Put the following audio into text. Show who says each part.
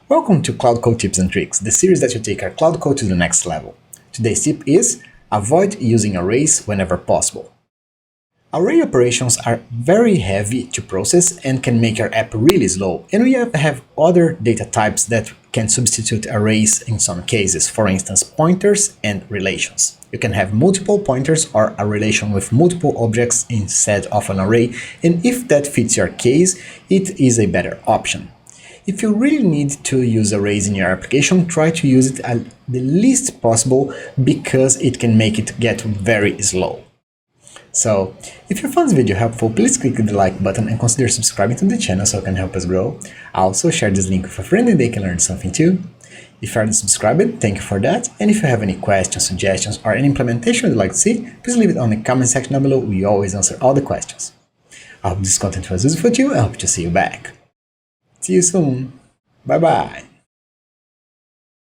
Speaker 1: Welcome to Cloud Code Tips and Tricks, the series that will take our Cloud Code to the next level. Today's tip is avoid using arrays whenever possible. Array operations are very heavy to process and can make your app really slow, and we have other data types that can substitute arrays in some cases, for instance pointers and relations. You can have multiple pointers or a relation with multiple objects instead of an array, and if that fits your case, it is a better option. If you really need to use arrays in your application, try to use it at the least possible because it can make it get very slow. So, if you found this video helpful, please click the like button and consider subscribing to the channel so it can help us grow. Also, share this link with a friend and they can learn something too. If you aren't subscribed, thank you for that, and if you have any questions, suggestions, or any implementation you'd like to see, please leave it on the comment section down below. We always answer all the questions. I hope this content was useful to you and I hope to see you back. See you soon. Bye bye.